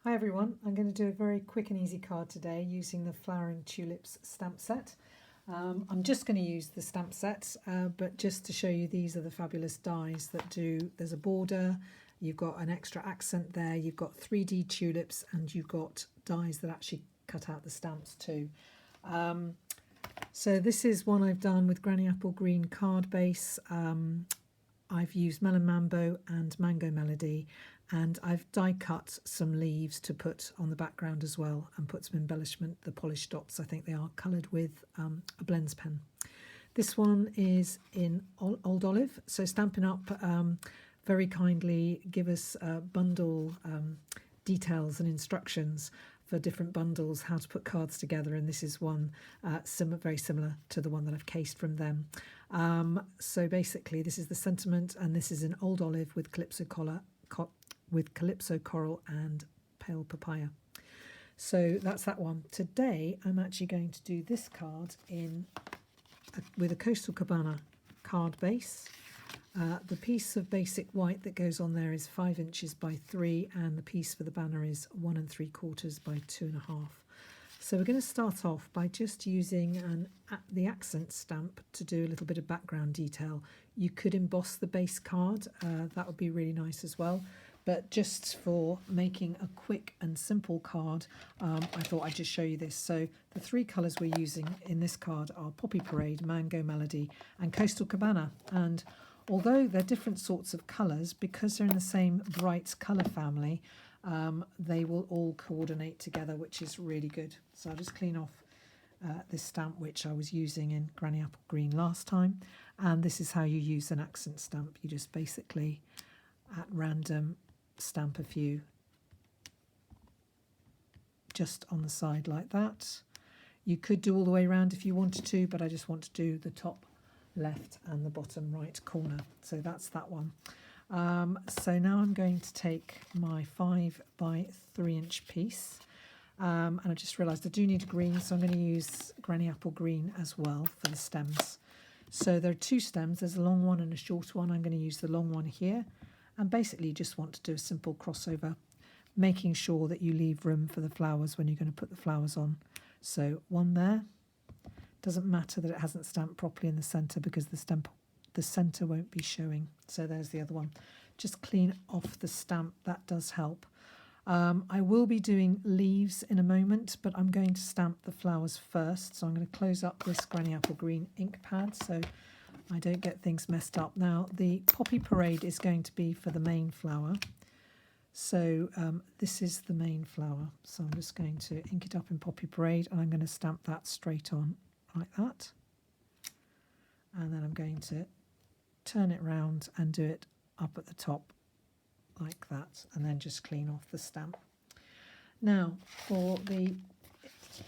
Hi everyone, I'm going to do a very quick and easy card today using the Flowering Tulips stamp set. I'm just going to use the stamp set, but just to show you, these are the fabulous dies that do, there's a border, you've got an extra accent there, you've got 3D tulips, and you've got dies that actually cut out the stamps too. So this is one I've done with Granny Apple Green card base. I've used Melon Mambo and Mango Melody, and I've die cut some leaves to put on the background as well and put some embellishment. The polished dots, I think they are coloured with a blends pen. This one is in Old Olive, so Stampin' Up! Very kindly give us bundle details and instructions for different bundles, how to put cards together, and this is one very similar to the one that I've cased from them. So basically this is the sentiment, and this is in Old Olive with Calypso Coral and Pale Papaya. So that's that one. Today I'm actually going to do this card with a Coastal Cabana card base. The piece of basic white that goes on there is 5 inches by 3, and the piece for the banner is 1 3/4 by 2.5. So we're going to start off by just using the accent stamp to do a little bit of background detail. You could emboss the base card, that would be really nice as well. But just for making a quick and simple card, I thought I'd just show you this. So the 3 colours we're using in this card are Poppy Parade, Mango Melody and Coastal Cabana. And although they're different sorts of colours, because they're in the same bright colour family, they will all coordinate together, which is really good. So I'll just clean off this stamp, which I was using in Granny Apple Green last time. And this is how you use an accent stamp. You just basically, at random, stamp a few just on the side like that. You could do all the way around if you wanted to, but I just want to do the top left and the bottom right corner. So that's that one. So now I'm going to take my 5 by 3 inch piece, and I just realised I do need a green, so I'm going to use Granny Apple Green as well for the stems. So there are 2 stems, there's a long one and a short one. I'm going to use the long one here, and basically you just want to do a simple crossover, making sure that you leave room for the flowers when you're going to put the flowers on. So one there. Doesn't matter that it hasn't stamped properly in the centre, because the centre won't be showing. So there's the other one. Just clean off the stamp, that does help. I will be doing leaves in a moment, but I'm going to stamp the flowers first. So I'm going to close up this Granny Apple Green ink pad so I don't get things messed up. Now the Poppy Parade is going to be for the main flower. So this is the main flower. So I'm just going to ink it up in Poppy Parade, and I'm going to stamp that straight on like that. And then I'm going to turn it round and do it up at the top like that, and then just clean off the stamp. Now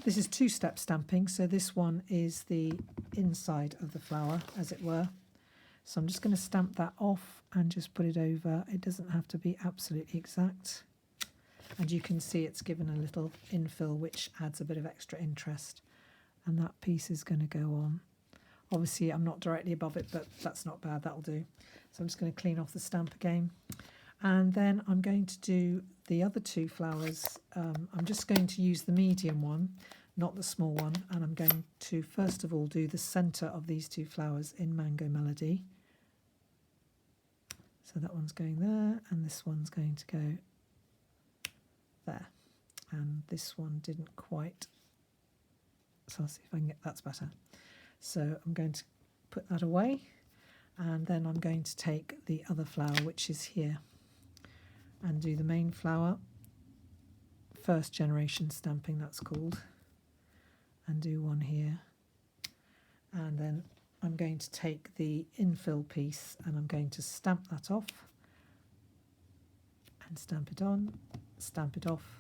this is 2-step stamping, so this one is the inside of the flower, as it were. So I'm just going to stamp that off and just put it over. It doesn't have to be absolutely exact. And you can see it's given a little infill, which adds a bit of extra interest. And that piece is going to go on. Obviously I'm not directly above it, but that's not bad, that'll do. So I'm just going to clean off the stamp again. And then I'm going to do the other 2 flowers. I'm just going to use the medium one, not the small one, and I'm going to first of all do the centre of these 2 flowers in Mango Melody. So that one's going there, and this one's going to go there. And this one didn't quite, so I'll see if I can get, that's better. So I'm going to put that away, and then I'm going to take the other flower, which is here, and do the main flower, first generation stamping that's called, and do one here. And then I'm going to take the infill piece and I'm going to stamp that off and stamp it on, stamp it off.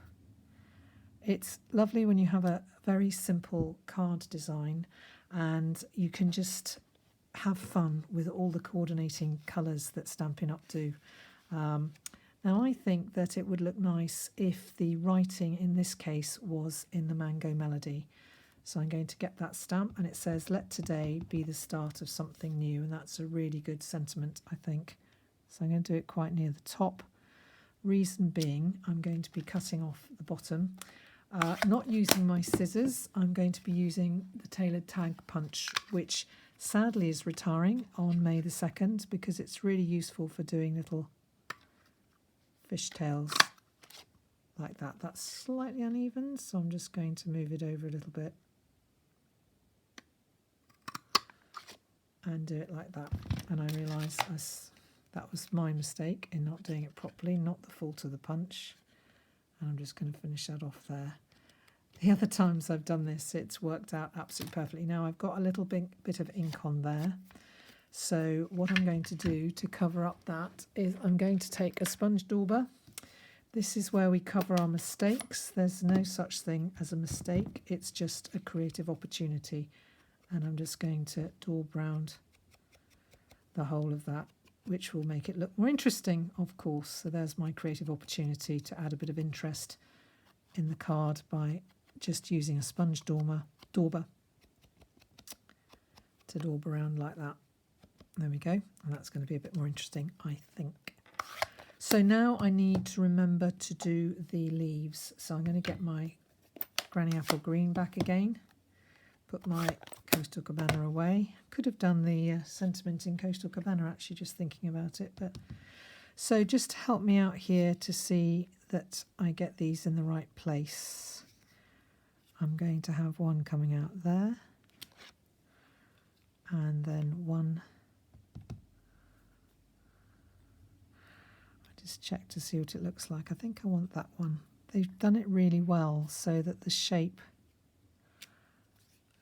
It's lovely when you have a very simple card design and you can just have fun with all the coordinating colours that Stampin' Up! Do. Now I think that it would look nice if the writing in this case was in the Mango Melody. So I'm going to get that stamp, and it says, "Let today be the start of something new," and that's a really good sentiment, I think. So I'm going to do it quite near the top. Reason being, I'm going to be cutting off the bottom. Not using my scissors, I'm going to be using the tailored tag punch, which sadly is retiring on May the 2nd because it's really useful for doing little fishtails like that. That's slightly uneven, so I'm just going to move it over a little bit and do it like that. And I realise that was my mistake in not doing it properly, not the fault of the punch. And I'm just going to finish that off there. The other times I've done this, it's worked out absolutely perfectly. Now I've got a little bit of ink on there. So what I'm going to do to cover up that is I'm going to take a sponge dauber. This is where we cover our mistakes. There's no such thing as a mistake. It's just a creative opportunity. And I'm just going to daub round the whole of that, which will make it look more interesting, of course. So there's my creative opportunity to add a bit of interest in the card by just using a sponge dauber to daub around like that. There we go. And that's going to be a bit more interesting, I think. So now I need to remember to do the leaves. So I'm going to get my Granny Apple Green back again. Put my Coastal Cabana away. Could have done the sentiment in Coastal Cabana, actually, just thinking about it. But so just help me out here to see that I get these in the right place. I'm going to have one coming out there. And then one. I just check to see what it looks like. I think I want that one. They've done it really well so that the shape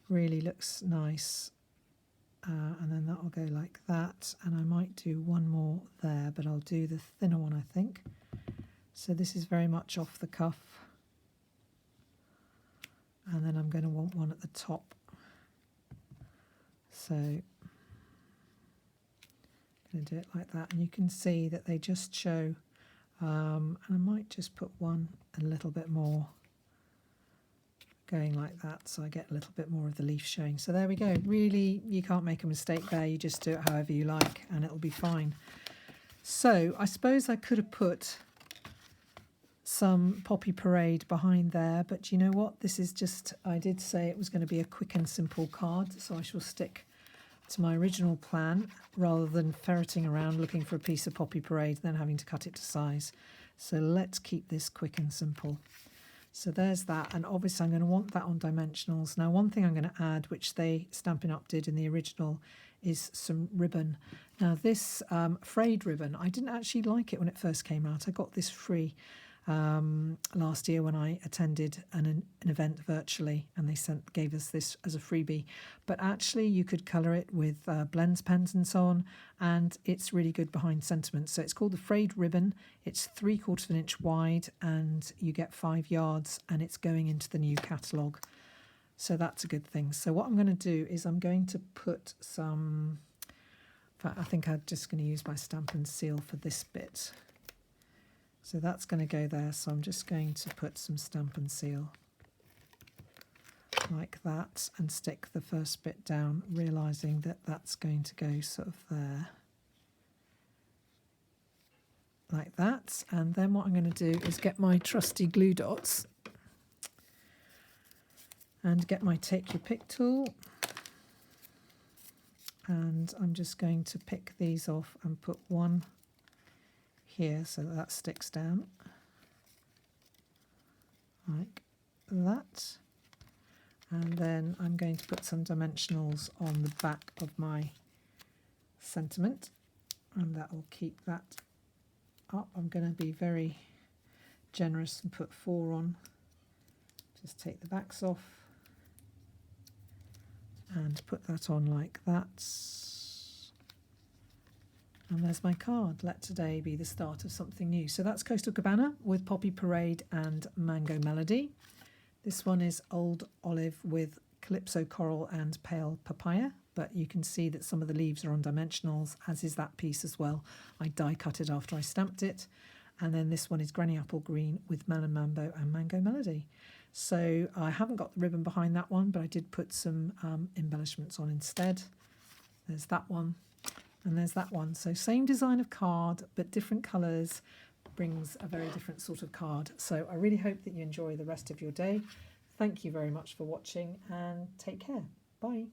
really looks nice, and then that will go like that, and I might do one more there, but I'll do the thinner one, I think. So this is very much off the cuff, and then I'm going to want one at the top. So I'm going to do it like that, and you can see that they just show, and I might just put one a little bit more going like that, so I get a little bit more of the leaf showing. So there we go. Really, you can't make a mistake there. You just do it however you like and it'll be fine. So I suppose I could have put some Poppy Parade behind there, but you know what? This is just, I did say it was going to be a quick and simple card, so I shall stick to my original plan rather than ferreting around looking for a piece of Poppy Parade then having to cut it to size. So let's keep this quick and simple. So there's that, and obviously I'm going to want that on dimensionals. Now one thing I'm going to add, which they Stampin' Up! Did in the original, is some ribbon. Now this frayed ribbon, I didn't actually like it when it first came out. I got this free last year when I attended an event virtually, and they gave us this as a freebie. But actually you could colour it with blends pens and so on, and it's really good behind sentiment. So it's called the Frayed Ribbon. It's 3/4 of an inch wide, and you get 5 yards, and it's going into the new catalogue. So that's a good thing. So what I'm going to do is I'm going to put some, in fact I think I'm just going to use my Stampin' seal for this bit. So that's going to go there, so I'm just going to put some Stampin' seal like that and stick the first bit down, realising that that's going to go sort of there, like that. And then what I'm going to do is get my trusty glue dots and get my Take Your Pick tool, and I'm just going to pick these off and put one here so that sticks down like that, and then I'm going to put some dimensionals on the back of my sentiment, and that will keep that up. I'm going to be very generous and put 4 on. Just take the backs off and put that on like that. And there's my card. Let today be the start of something new. So that's Coastal Cabana with Poppy Parade and Mango Melody. This one is Old Olive with Calypso Coral and Pale Papaya, but you can see that some of the leaves are on dimensionals, as is that piece as well. I die cut it after I stamped it. And then this one is Granny Apple Green with Melon Mambo and Mango Melody. So I haven't got the ribbon behind that one, but I did put some embellishments on instead. There's that one. And there's that one. So same design of card, but different colours, brings a very different sort of card. So I really hope that you enjoy the rest of your day. Thank you very much for watching and take care. Bye.